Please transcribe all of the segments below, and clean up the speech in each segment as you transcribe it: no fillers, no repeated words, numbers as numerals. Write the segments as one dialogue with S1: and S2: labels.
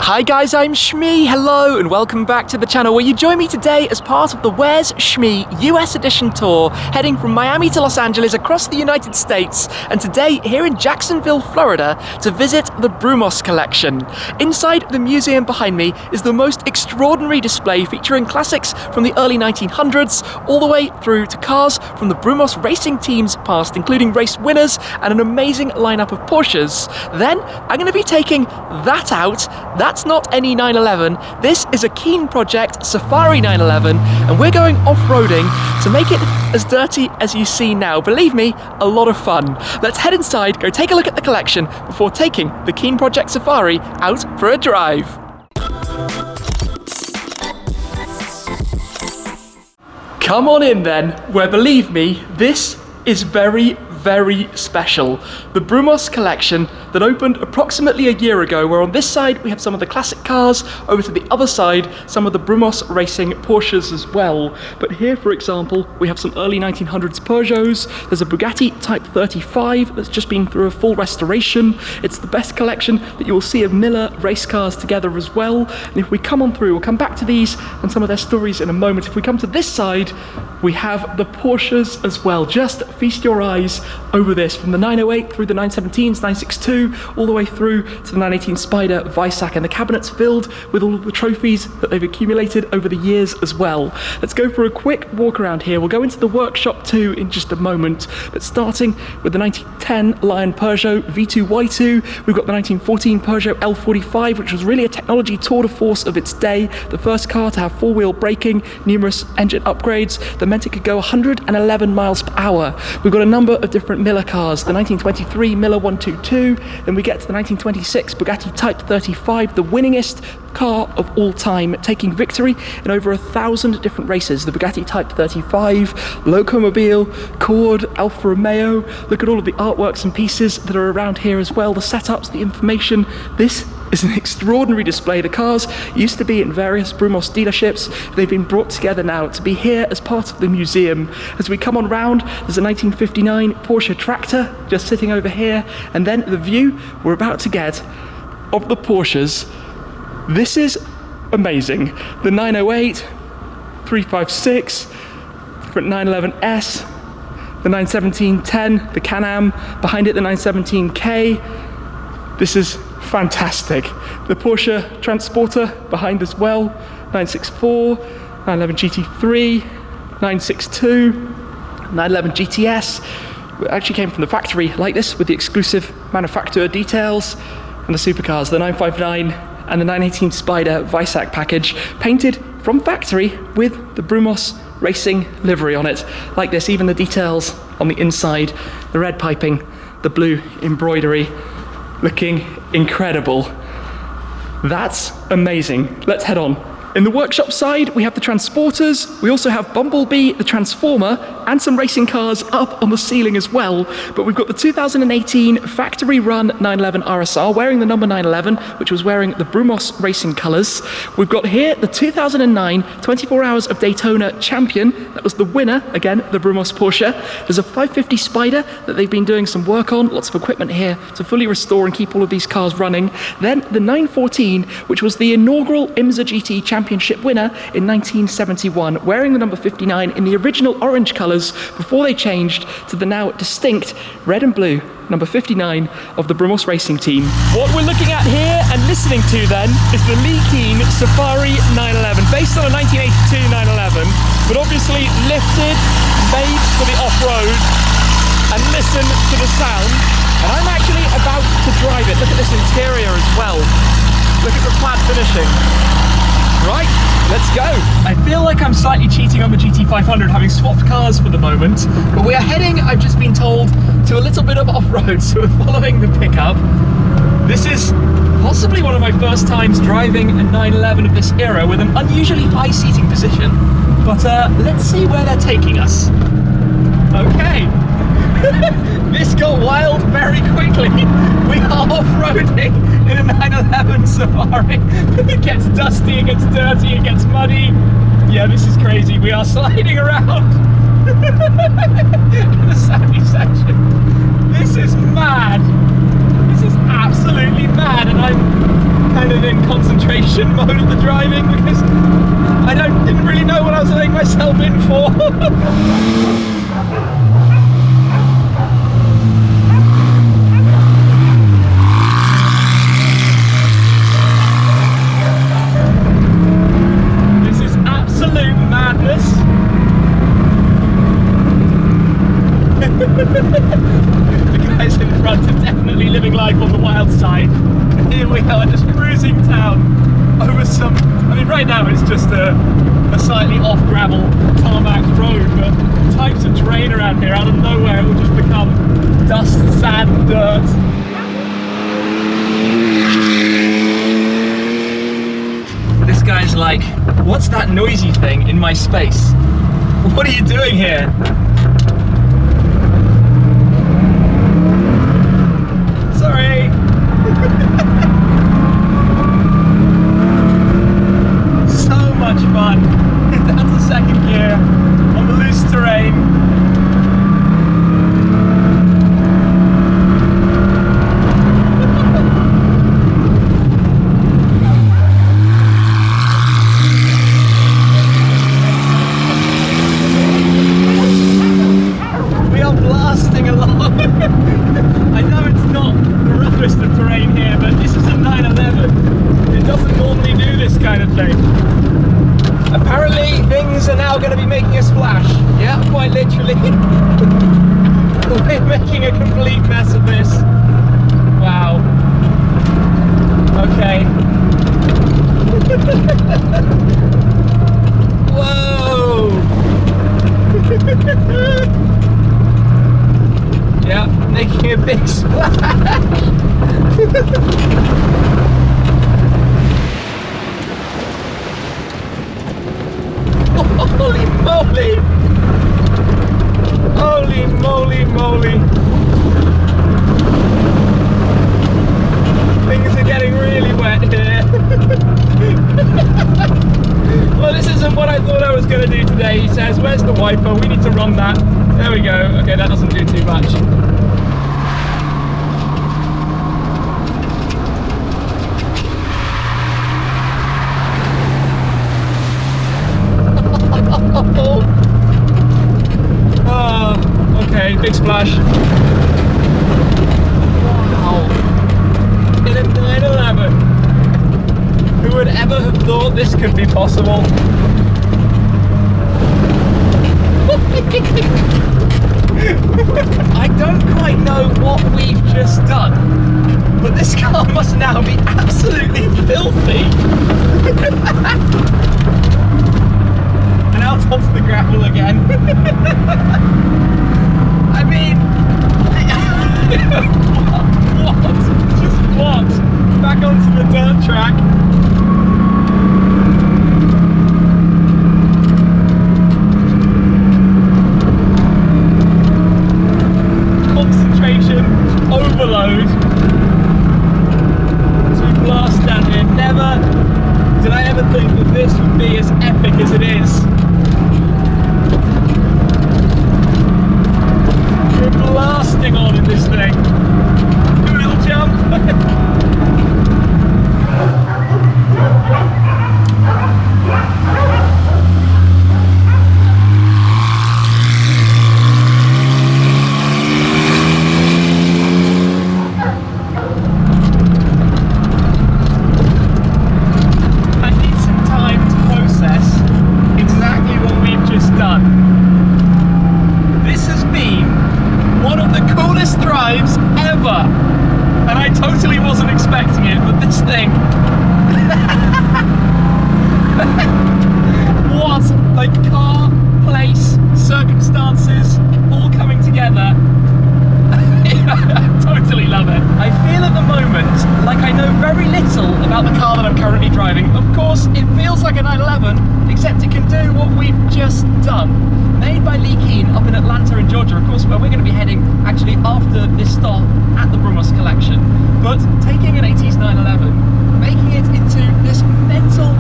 S1: Hi guys, I'm Shmee. Hello and welcome back to the channel where you join me today as part of the Where's Shmee US Edition tour, heading from Miami to Los Angeles across the United States, and today here in Jacksonville, Florida, to visit the Brumos Collection. Inside the museum behind me is the most extraordinary display featuring classics from the early 1900s all the way through to cars from the Brumos Racing team's past, including race winners and an amazing lineup of Porsches. Then I'm going to be taking that out. That's not any 911, this is a Keen Project Safari 911, and we're going off-roading to make it as dirty as you see now. Believe me, a lot of fun. Let's head inside, go take a look at the collection before taking the Keen Project Safari out for a drive. Come on in then, where believe me, this is very special. The Brumos Collection that opened approximately a year ago, where on this side we have some of the classic cars, over to the other side some of the Brumos Racing Porsches as well. But here, for example, we have some early 1900s Peugeots. There's a Bugatti Type 35 that's just been through a full restoration. It's the best collection that you will see of Miller race cars together as well. And if we come on through, we'll come back to these and some of their stories in a moment. If we come to this side, we have the Porsches as well. Just feast your eyes over this, from the 908 through the 917s, 962, all the way through to the 918 Spyder Weissach, and the cabinets filled with all of the trophies that they've accumulated over the years as well. Let's go for a quick walk around here. We'll go into the workshop too in just a moment, but starting with the 1910 Lion Peugeot V2Y2, we've got the 1914 Peugeot L45, which was really a technology tour de force of its day, the first car to have four-wheel braking, numerous engine upgrades that meant it could go 111 miles per hour. We've got a number of different Miller cars, the 1923 Miller 122, then we get to the 1926 Bugatti Type 35, the winningest car of all time, taking victory in over 1,000 different races. The Bugatti Type 35, Locomobile, Cord, Alfa Romeo. Look at all of the artworks and pieces that are around here as well, the setups, the information. This is an extraordinary display. The cars used to be in various Brumos dealerships. They've been brought together now to be here as part of the museum. As we come on round, there's a 1959 Porsche tractor just sitting over here, and then the view we're about to get of the Porsches. This is amazing. The 908, 356, different 911S, the 917-10, the Can-Am, behind it the 917K. This is fantastic. The Porsche Transporter behind as well, 964, 911 GT3, 962, 911 GTS. It actually came from the factory like this with the exclusive manufacturer details, and the supercars, the 959 and the 918 Spyder Weissach Package, painted from factory with the Brumos Racing livery on it. Like this, even the details on the inside, the red piping, the blue embroidery, looking incredible. That's amazing. Let's head on. In the workshop side, we have the transporters, we also have Bumblebee, the Transformer, and some racing cars up on the ceiling as well. But we've got the 2018 factory run 911 RSR, wearing the number 911, which was wearing the Brumos Racing colours. We've got here the 2009 24 Hours of Daytona Champion, that was the winner, again, the Brumos Porsche. There's a 550 Spyder that they've been doing some work on, lots of equipment here to fully restore and keep all of these cars running. Then the 914, which was the inaugural IMSA GT Championship winner in 1971, wearing the number 59 in the original orange colours before they changed to the now distinct red and blue number 59 of the Brumos Racing team. What we're looking at here and listening to then is the Lee Keen Safari 911, based on a 1982 911, but obviously lifted, made for the off-road, and listen to the sound. And I'm actually about to drive it. Look at this interior as well. Look at the plaid finishing. Right, let's go. I feel like I'm slightly cheating on the GT500, having swapped cars for the moment, but we are heading, I've just been told, to a little bit of off-road, so we're following the pickup. This is possibly one of my first times driving a 911 of this era with an unusually high seating position, but let's see where they're taking us. Okay. This got wild very quickly. We are off-roading in a 911 Safari. It gets dusty, it gets dirty, it gets muddy. Yeah, this is crazy. We are sliding around in the sandy section. This is mad. This is absolutely mad, and I'm kind of in concentrated concentration mode of the driving because I didn't really know what I was letting myself in for. This is absolute madness. The guys in front are definitely living life on the wild side. Here we are just cruising town over some, I mean right now it's just a slightly off gravel tarmac road, but types of terrain around here out of nowhere it will just become dust, sand, dirt. This guy's like, what's that noisy thing in my space? What are you doing here? Sorry. So much fun. Down to second gear on the loose terrain. We are blasting along. I know it's not the roughest of terrain here, but this is a 911. It doesn't normally do this kind of thing. Apparently things are now going to be making a splash. Yeah, quite literally. We're making a complete mess of this. Wow. Okay. Whoa! Yeah, making a big splash. Holy moly! Holy moly moly! Things are getting really wet here. Well, this isn't what I thought I was going to do today. He says, where's the wiper? We need to run that. There we go. Okay, that doesn't do too much. Oh, okay, big splash. Wow. In a 911. Who would ever have thought this could be possible? I don't quite know what we've just done, but this car must now be absolutely filthy. And out onto the gravel again. I mean, what? Just what? Back onto the dirt track. Concentration overload. So we blast down here. Never did I ever think that this would be as epic as it is. We're blasting on in this thing. Do a little jump. Totally wasn't expecting it, but this thing. What? Like car, place, circumstances, all coming together. I totally love it. I feel at the moment like I know very little about the car that I'm currently driving. Of course, it feels like a 911, except it can do what we've just done. Made by Lee Keane up in Atlanta in Georgia, of course, where we're going to be heading actually after this stop at the Brumos Collection. But taking an 80s 911, making it into this mental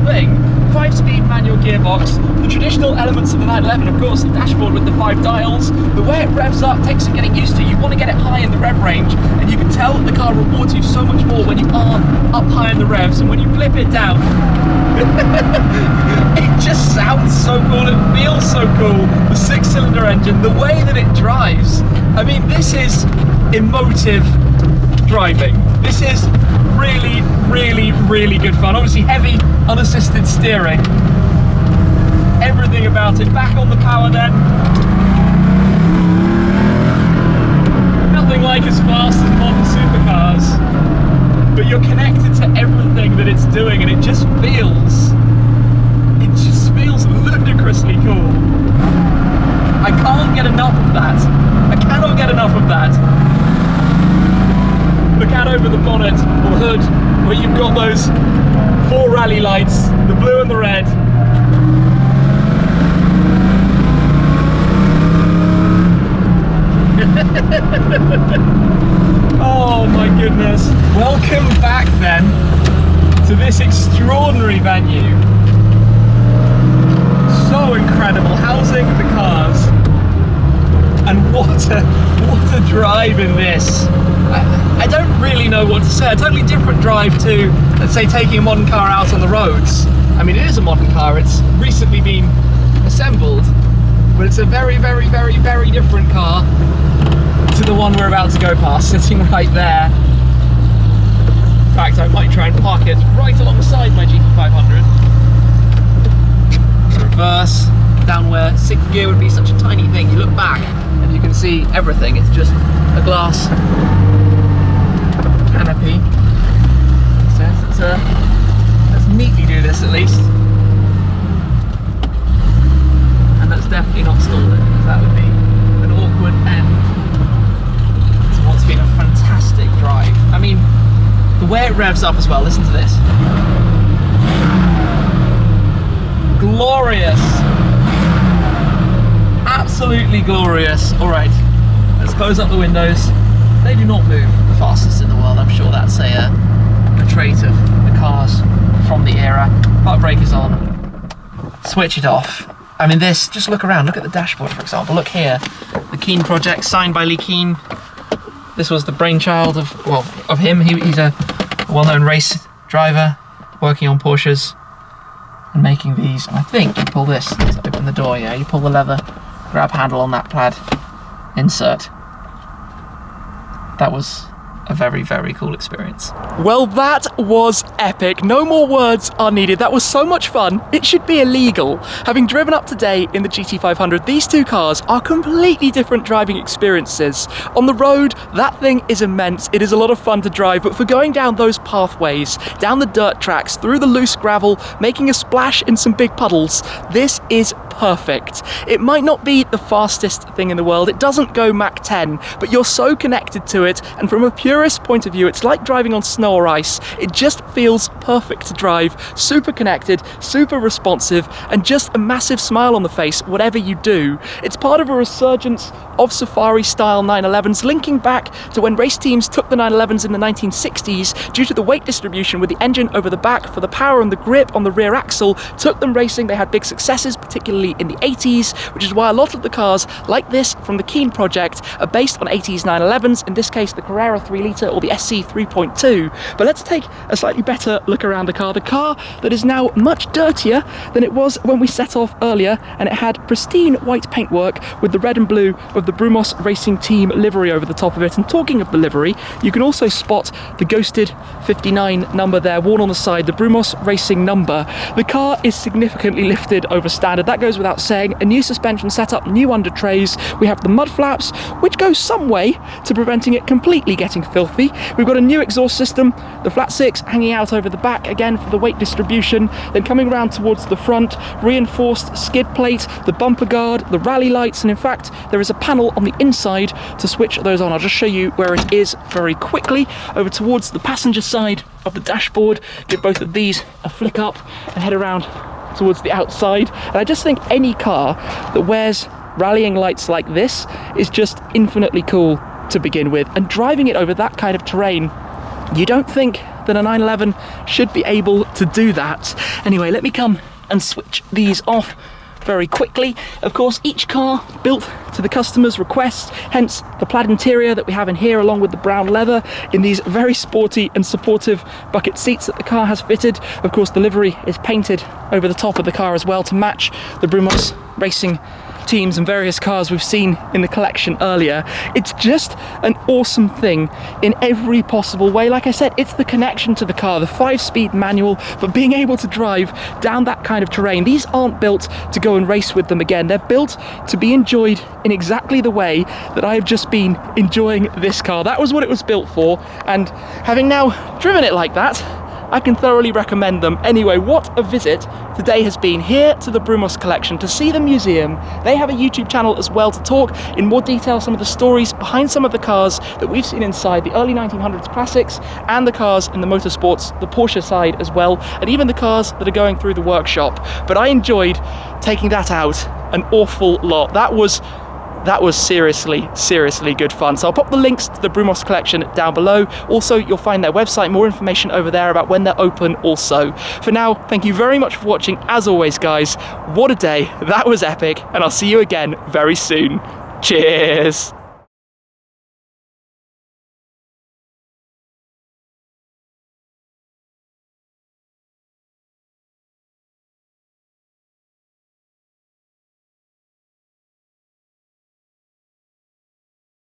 S1: thing, 5-speed manual gearbox, the traditional traditional elements of the 911, of course, the dashboard with the 5 dials, the way it revs up takes some getting used to. You want to get it high in the rev range, and you can tell that the car rewards you so much more when you are up high in the revs, and when you blip it down, it just sounds so cool, it feels so cool. The 6-cylinder engine, the way that it drives, I mean, this is emotive driving. This is really, really, really good fun. Obviously heavy, unassisted steering. Everything about it. Back on the power then. Nothing like as fast as modern supercars, but you're connected to everything that it's doing, and it just feels ludicrously cool. I can't get enough of that. I cannot get enough of that. Look out over the bonnet or hood where you've got those 4 rally lights, the blue and the red. Oh my goodness. Welcome back then to this extraordinary venue. So incredible, housing the cars, and what a drive in this. I don't really know what to say. A totally different drive to, let's say, taking a modern car out on the roads. I mean, it is a modern car, it's recently been assembled, but it's a very, very, very, very different car to the one we're about to go past, sitting right there. In fact, I might try and park it right alongside my GT500. Reverse, down where 6th gear would be such a tiny thing. You look back and you can see everything. It's just a glass canopy. So let's neatly do this at least. And let's definitely not stall it, because that would be an awkward end to what's been a fantastic drive. I mean, the way it revs up as well, listen to this. Glorious. Absolutely glorious. All right, let's close up the windows. They do not move the fastest in the world. I'm sure that's a trait of the cars from the era. Park brake is on. Switch it off. I mean, this, just look around. Look at the dashboard, for example. Look here. The Keane project, signed by Lee Keane. This was the brainchild of, well, of him. He's a well-known race driver working on Porsches and making these. And I think you pull this to open the door. Yeah, you pull the leather grab handle on that plaid insert. That was a very, very cool experience. Well, that was epic. No more words are needed. That was so much fun. It should be illegal. Having driven up today in the GT500, these two cars are completely different driving experiences. On the road, that thing is immense. It is a lot of fun to drive, but for going down those pathways, down the dirt tracks, through the loose gravel, making a splash in some big puddles, this is perfect. It might not be the fastest thing in the world. It doesn't go Mach 10, but you're so connected to it, and from a purist point of view, it's like driving on snow or ice. It just feels perfect to drive, super connected, super responsive, and just a massive smile on the face whatever you do. It's part of a resurgence of safari-style 911s, linking back to when race teams took the 911s in the 1960s due to the weight distribution with the engine over the back for the power and the grip on the rear axle, took them racing. They had big successes, particularly in the 80s, which is why a lot of the cars like this from the Keane project are based on 80s 911s, in this case the Carrera 3-litre or the SC 3.2. But let's take a slightly better look around the car that is now much dirtier than it was when we set off earlier, and it had pristine white paintwork with the red and blue of the Brumos Racing team livery over the top of it. And talking of the livery, you can also spot the ghosted 59 number there worn on the side, the Brumos Racing number. The car is significantly lifted over standard, that goes without saying. A new suspension setup, new under trays. We have the mud flaps, which go some way to preventing it completely getting filthy. We've got a new exhaust system, the flat six hanging out over the back again for the weight distribution. Then coming around towards the front, reinforced skid plate, the bumper guard, the rally lights, and in fact there is a panel on the inside to switch those on. I'll just show you where it is very quickly. Over towards the passenger side of the dashboard, give both of these a flick up and head around towards the outside. And I just think any car that wears rallying lights like this is just infinitely cool to begin with, and driving it over that kind of terrain, you don't think that a 911 should be able to do that. Anyway, let me come and switch these off very quickly. Of course, each car built to the customer's request, hence the plaid interior that we have in here, along with the brown leather in these very sporty and supportive bucket seats that the car has fitted. Of course, the livery is painted over the top of the car as well to match the Brumos Racing teams and various cars we've seen in the collection earlier. It's just an awesome thing in every possible way. Like I said, it's the connection to the car, the 5-speed manual, but being able to drive down that kind of terrain. These aren't built to go and race with them again. They're built to be enjoyed in exactly the way that I have just been enjoying this car. That was what it was built for, and having now driven it like that, I can thoroughly recommend them. Anyway, what a visit today has been here to the Brumos Collection, to see the museum. They have a YouTube channel as well to talk in more detail some of the stories behind some of the cars that we've seen inside, the early 1900s classics and the cars in the motorsports, the Porsche side as well, and even the cars that are going through the workshop. But I enjoyed taking that out an awful lot. That was seriously good fun. So I'll pop the links to the Brumos Collection down below. Also, you'll find their website, more information over there about when they're open also. For now, thank you very much for watching. As always, guys, what a day. That was epic, and I'll see you again very soon. Cheers.